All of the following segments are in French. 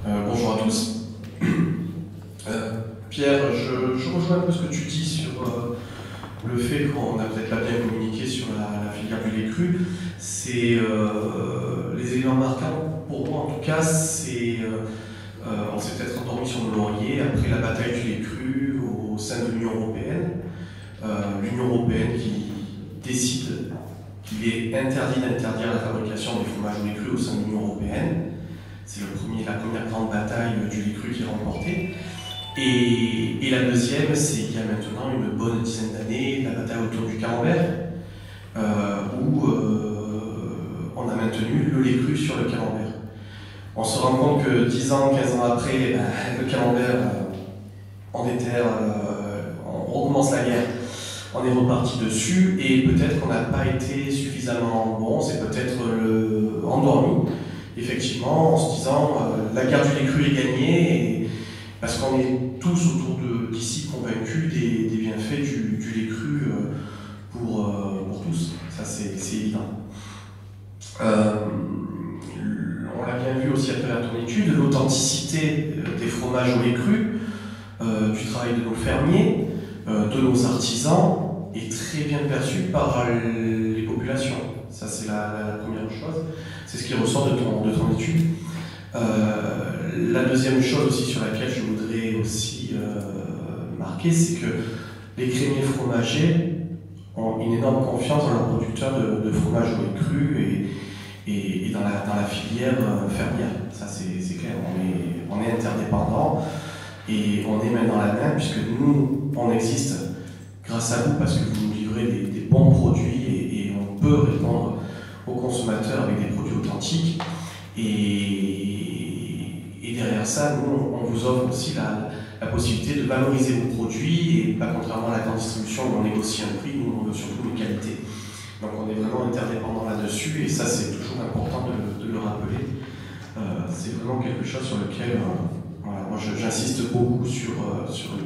Bonjour à tous. Pierre, je rejoins un peu ce que tu dis sur le fait qu'on a peut-être pas bien communiqué sur la filière du lait cru. C'est les éléments marquants, pour moi en tout cas, c'est on s'est peut-être endormi sur nos lauriers après la bataille du lait cru au sein de l'Union européenne. L'Union européenne qui décide qu'il est interdit d'interdire la fabrication des fromages au lait cru au sein de l'Union européenne. C'est la première grande bataille du lait cru qui est remportée. Et la deuxième, c'est il y a maintenant une bonne dizaine d'années, la bataille autour du camembert, où on a maintenu le lait cru sur le camembert. On se rend compte que 10 ans, 15 ans après, le camembert en déterre, on recommence la guerre, on est reparti dessus, et peut-être qu'on n'a pas été suffisamment bon, c'est peut-être endormi, effectivement, en se disant la guerre du lait cru est gagnée, parce qu'on est tous autour d'ici convaincus des bienfaits du lait cru pour tous, ça c'est évident. On l'a bien vu aussi à travers ton étude, l'authenticité des fromages au lait cru, du travail de nos fermiers, de nos artisans, est très bien perçue par les populations. Ça c'est la première chose, c'est ce qui ressort de ton étude. La deuxième chose aussi sur laquelle je voudrais aussi marquer, c'est que les crémiers fromagers ont une énorme confiance dans leurs producteurs de fromage au lait cru et dans la filière fermière. Ça c'est clair, on est interdépendants et on est main dans la main puisque nous, on existe grâce à vous parce que vous nous livrez des bons produits et on peut répondre aux consommateurs avec des produits authentiques. Et derrière ça, nous, on vous offre aussi la possibilité de valoriser vos produits et pas contrairement à la grande distribution où on négocie un prix, nous on veut surtout une qualité. Donc on est vraiment interdépendant là-dessus et ça c'est toujours important de le rappeler. C'est vraiment quelque chose sur lequel voilà, moi j'insiste beaucoup sur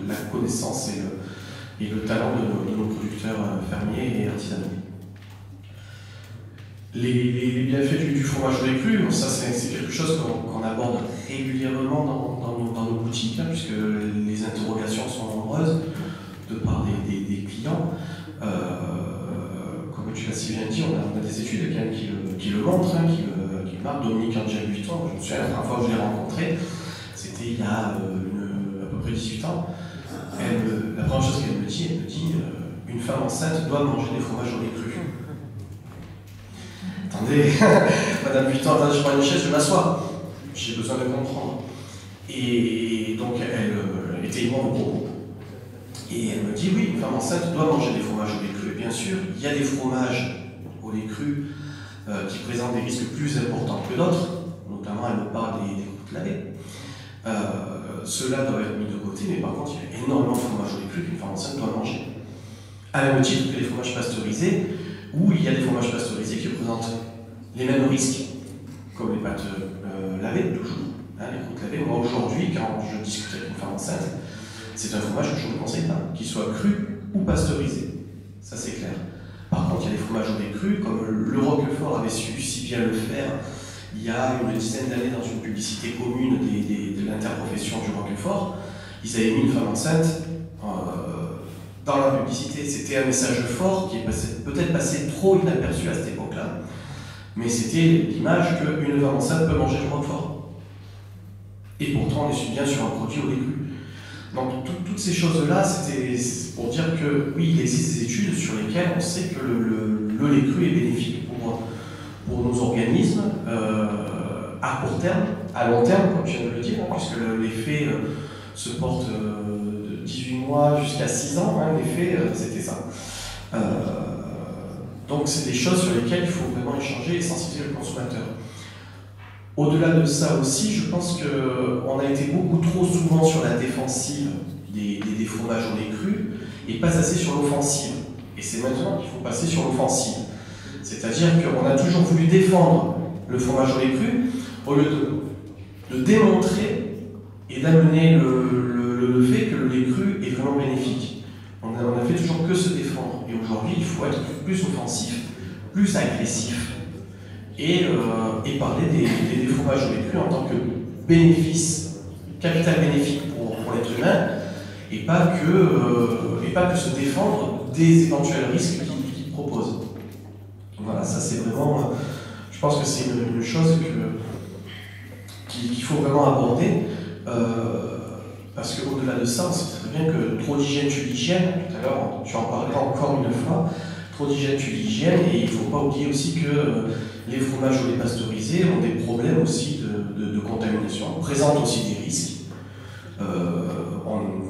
la connaissance et le talent de nos producteurs fermiers et artisanaux. Les bienfaits du fromage au lait cru, ça c'est quelque chose qu'on aborde régulièrement dans nos boutiques, hein, puisque les interrogations sont nombreuses de part des clients. Comme tu l'as si bien dit, on a des études quand même qui le montrent, hein, qui le marquent. Dominique Angel 8 ans, je me souviens la première fois que je l'ai rencontré, c'était il y a à peu près 18 ans. La première chose qu'elle me dit, une femme enceinte doit manger des fromages au lait cru. Attendez, Madame Vuitton, attendez, je prends une chaise, je m'assois. J'ai besoin de comprendre. Et donc, elle était énorme au propos. Et elle me dit, oui, une femme enceinte doit manger des fromages au lait cru. Et bien sûr, il y a des fromages au lait cru qui présentent des risques plus importants que d'autres. Notamment, elle me parle des croûtes lavées. Ceux-là doivent être mis de côté, mais par contre, il y a énormément de fromages au lait cru qu'une femme enceinte doit manger. À même titre que les fromages pasteurisés, où il y a des fromages pasteurisés qui présentent les mêmes risques, comme les pâtes lavées, toujours, hein, les croûtes lavées. Moi, aujourd'hui, quand je discute avec une femme enceinte, c'est un fromage que je ne conseille pas, qu'il soit cru ou pasteurisé. Ça, c'est clair. Par contre, il y a des fromages au lait cru, comme le Roquefort avait su si bien le faire il y a une dizaine d'années dans une publicité commune de l'interprofession du Roquefort. Ils avaient mis une femme enceinte dans la publicité. C'était un message fort qui est peut-être passé trop inaperçu à cette époque-là, mais c'était l'image qu'une femme enceinte peut manger du Roquefort. Et pourtant, on est bien sur un produit au lait cru. Donc, toutes ces choses-là, c'est pour dire que oui, il existe des études sur lesquelles on sait que le lait cru est bénéfique pour nos organismes à court terme, à long terme, comme je viens de le dire, hein, puisque l'effet se porte de 18 mois jusqu'à 6 ans, hein, l'effet, c'était ça. Donc c'est des choses sur lesquelles il faut vraiment échanger et sensibiliser le consommateur. Au-delà de ça aussi, je pense qu'on a été beaucoup trop souvent sur la défensive des fromages au lait cru et pas assez sur l'offensive. Et c'est maintenant qu'il faut passer sur l'offensive. C'est-à-dire qu'on a toujours voulu défendre le fromage au lait cru au lieu de démontrer et d'amener le fait que le lait cru est vraiment bénéfique. On a fait toujours que se défendre. Et aujourd'hui, il faut être plus offensif, plus agressif et parler des fromages au lait cru en tant que bénéfice, capital bénéfique pour l'être humain, et pas que se défendre des éventuels risques qu'il propose. Voilà, ça c'est vraiment, je pense que c'est une chose qu'il faut vraiment aborder, parce qu'au-delà de ça, on sait très bien que trop d'hygiène tue l'hygiène. Tout à l'heure, tu en parlais encore une fois, trop d'hygiène tue l'hygiène, et il ne faut pas oublier aussi que les fromages au lait pasteurisé ont des problèmes aussi de contamination, présentent aussi des risques.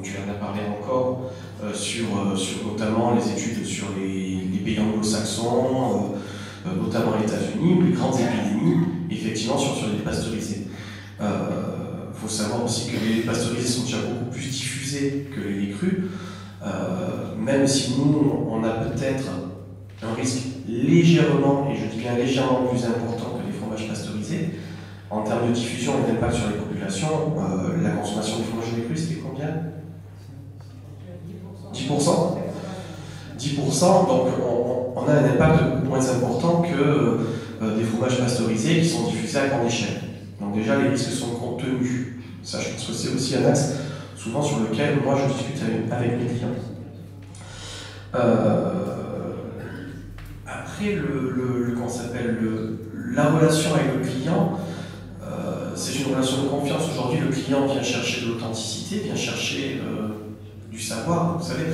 Tu en as parlé encore sur notamment les études sur les pays anglo-saxons, notamment les États-Unis, où les grandes épidémies, effectivement, sur les pasteurisés. Il faut savoir aussi que les laits pasteurisés sont déjà beaucoup plus diffusés que les laits crus, même si nous, on a peut-être un risque légèrement, et je dis bien légèrement plus important que les fromages pasteurisés. En termes de diffusion et d'impact sur les populations, la consommation des fromages au lait cru, c'était combien? 10%. 10%, donc on a un impact beaucoup moins important que des fromages pasteurisés qui sont diffusés à grande échelle. Donc déjà, les risques sont contenus. Ça, je pense que c'est aussi un axe souvent sur lequel moi je discute avec mes clients. Après, comment s'appelle, la relation avec le client, c'est une relation de confiance. Aujourd'hui, le client vient chercher de l'authenticité, vient chercher du savoir. Vous savez,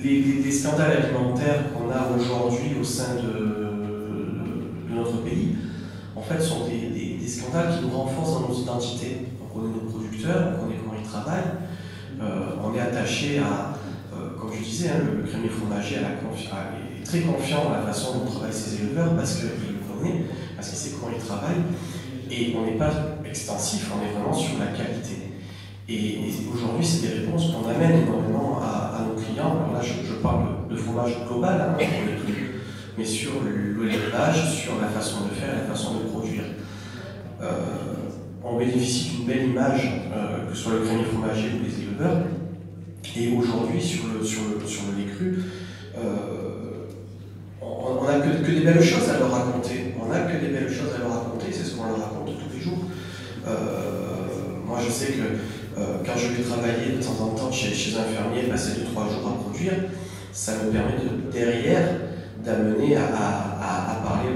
les scandales alimentaires qu'on a aujourd'hui au sein de notre pays, en fait, sont des scandales qui nous renforcent dans nos identités. On connaît nos producteurs, on connaît comment ils travaillent, on est attaché à, comme je disais, hein, le crémier fromager est très confiant dans la façon dont travaillent ses éleveurs parce qu'il le connaît, parce qu'il sait comment ils travaillent, et on n'est pas extensif, on est vraiment sur la qualité. Et aujourd'hui, c'est des réponses qu'on amène énormément à nos clients. Alors là, je parle de fromage global, hein, mais sur l'élevage, sur la façon de faire, la façon de produire. On bénéficie d'une belle image, que ce soit le crémier fromager ou les éleveurs. Et aujourd'hui, sur le lait cru, on n'a que des belles choses à leur raconter. On n'a que des belles choses à leur raconter, c'est ce qu'on leur raconte tous les jours. Moi, je sais que quand je vais travailler de temps en temps chez un fermier, passer 2-3 jours à produire, ça me permet derrière d'amener à parler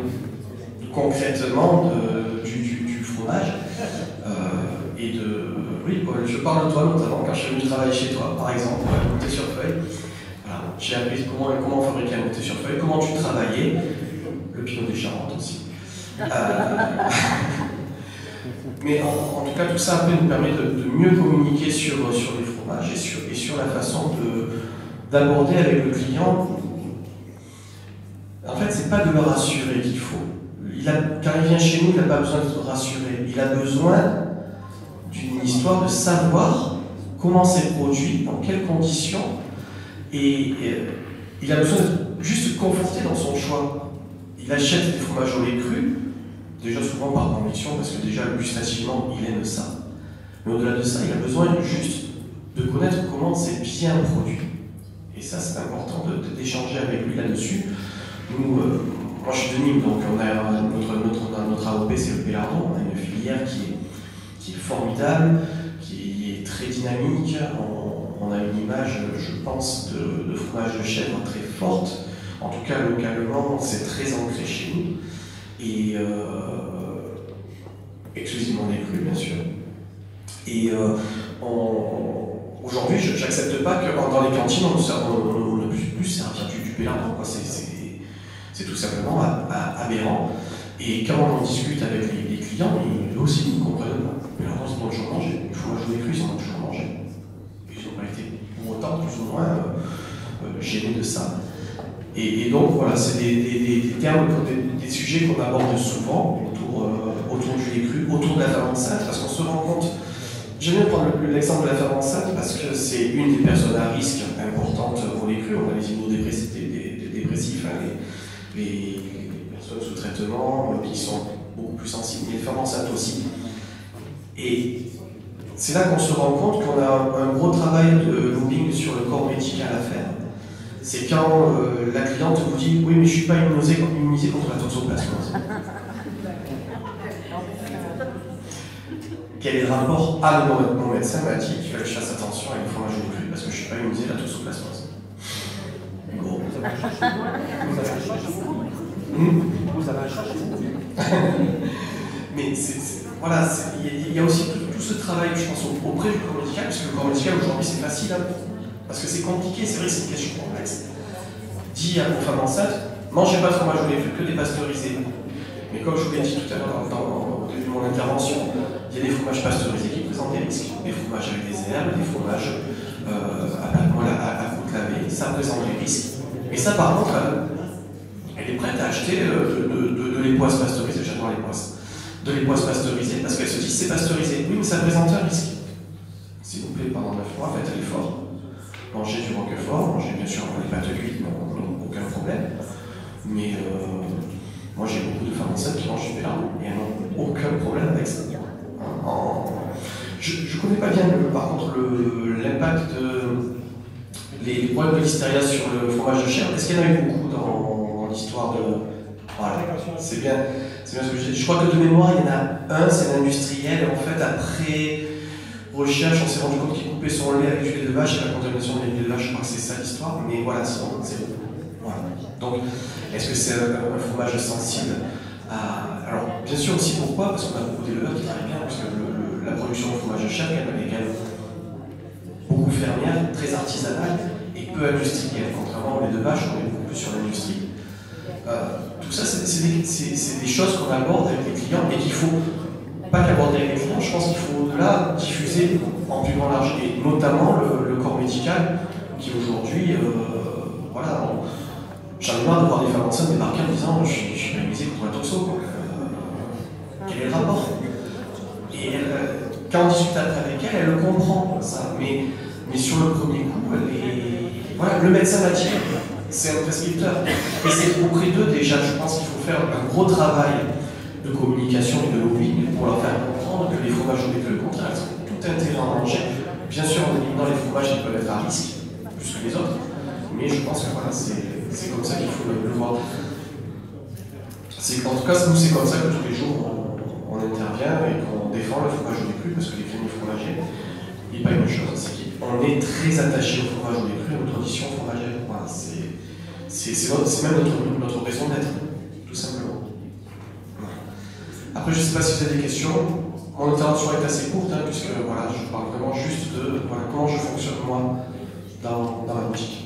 concrètement du fromage. Oui, je parle de toi notamment quand je suis venu travailler chez toi, par exemple, à monter sur feuille. Voilà, j'ai appris comment fabriquer un monter sur feuille, comment tu travaillais, le pinot des Charentes aussi. Mais en tout cas, tout ça après nous permet de mieux communiquer sur les fromages et sur la façon d'aborder avec le client. En fait, c'est pas de le rassurer qu'il faut. Quand il vient chez nous, il n'a pas besoin de se rassurer. Il a besoin d'une histoire de savoir comment c'est produit, dans quelles conditions, et il a besoin de juste conforter dans son choix. Il achète des fromages au lait cru, déjà souvent par conviction, parce que déjà gustativement, il aime ça. Mais au-delà de ça, il a besoin juste de connaître comment c'est bien produit. Et ça, c'est important d'échanger avec lui là-dessus. Nous, moi je suis de Nîmes, donc on a notre AOP, c'est le Pélardon, on a une filière qui est formidable, qui est très dynamique. On a une image, je pense, de fromage de chèvre très forte. En tout cas, localement, c'est très ancré chez nous. Et exclusivement des crus, bien sûr. Et aujourd'hui, je n'accepte pas que dans les cantines, on ne puisse plus servir du Pélardon. C'est tout simplement aberrant. Et quand on en discute avec les clients, eux aussi ne comprennent pas. Mais alors, ils ont toujours mangé. Il faut jouer cru, ils en ont toujours mangé. Ils n'ont pas été pour autant plus ou moins gênés de ça. Et donc, voilà, c'est des termes, des sujets qu'on aborde souvent autour du lait cru, autour de la femme enceinte, parce qu'on se rend compte. J'aime bien prendre l'exemple de la femme enceinte parce que c'est une des personnes à risque importantes pour les cru. On a les immunodépressifs, hein, les personnes sous traitement qui sont beaucoup plus sensibles, mais les femmes enceintes aussi. Et c'est là qu'on se rend compte qu'on a un gros travail de lobbying sur le corps médical à faire. C'est quand la cliente vous dit « Oui, mais je ne suis pas immunisée contre la toxoplasmose ». quel est le rapport à mon médecin m'a dit qu'il fallait que je fasse attention avec le fromage au lait cru parce que je ne suis pas immunisé à la toxoplasmose. Bon. Vous avez un chercheur. Mais voilà, il y a aussi tout ce travail, je pense, auprès du corps médical, parce que le corps médical aujourd'hui c'est facile, hein, parce que c'est compliqué, c'est vrai que c'est une question complexe. Dit à vos femmes enceintes, mangez pas de fromage au lait cru, que des pasteurisés. Mais comme je vous l'ai dit tout à l'heure au début de mon intervention, il y a des fromages pasteurisés qui présentent des risques, des fromages avec des herbes, des fromages à côte lavée, ça présente des risques. Et ça, par contre, elle est prête à acheter de l'époisse pasteurisée, j'adore l'époisse, de l'époisse pasteurisée, parce qu'elle se dit c'est pasteurisé. Oui, mais ça présente un risque. S'il vous plaît, pendant 9 mois, faites l'effort. Mangez du roquefort, mangez bien sûr les pâtes cuites, non, aucun problème. Mais moi j'ai beaucoup de femmes enceintes qui mangent du pélard et elles n'ont aucun problème avec ça. Je ne connais pas bien par contre l'impact les problèmes de l'hystéria sur le fromage de chèvre. Est-ce qu'il y en a eu beaucoup dans l'histoire de... Voilà, c'est bien ce que je dis. Je crois que de mémoire, il y en a un, c'est l'industriel. En fait, après recherche, on s'est rendu compte qu'il coupait son lait avec du lait de vache et la contamination du lait de vache. Je crois que c'est ça l'histoire. Mais voilà, sinon, c'est bon. Voilà. Donc, est-ce que c'est un fromage sensible à... Alors, bien sûr aussi, pourquoi? Parce qu'on a beaucoup d'éleveurs qui travaillent bien, parce que la production de fromage de chèvre, elle est quand même beaucoup fermière, très artisanale et peu industrielle. Contrairement au lait de vache, on est beaucoup plus sur l'industrie. Tout ça, c'est des choses qu'on aborde avec les clients et qu'il faut pas qu'aborder avec les clients. Je pense qu'il faut au-delà diffuser en plus grand large, et notamment le corps médical qui aujourd'hui, voilà, j'en ai marre de voir des femmes enceintes débarquer en disant je suis pas immunisée contre la toxo. Quel est le rapport? Et quand on discute avec elle, elle le comprend, ça. Mais sur le premier coup, voilà, le médecin m'a dit, c'est un prescripteur. Et c'est auprès d'eux déjà, je pense qu'il faut faire un gros travail de communication et de lobbying pour leur faire comprendre que les fromages au lait cru, au contraire, ils ont tout intérêt à en manger. Bien sûr, en éliminant les fromages qui peuvent être à risque, plus que les autres. Mais je pense que voilà, c'est comme ça qu'il faut le voir. En tout cas, nous, c'est comme ça que tous les jours, on intervient et qu'on défend le fromage au lait cru, parce que les clients fromagers, il n'y a pas une chose, c'est qu'on est très attaché au fromage au lait cru, à notre tradition fromagère. Voilà, c'est même notre raison d'être, tout simplement. Voilà. Après, je ne sais pas si vous avez des questions. Mon intervention est assez courte, hein, puisque voilà, je parle vraiment juste de voilà, comment je fonctionne moi dans la boutique.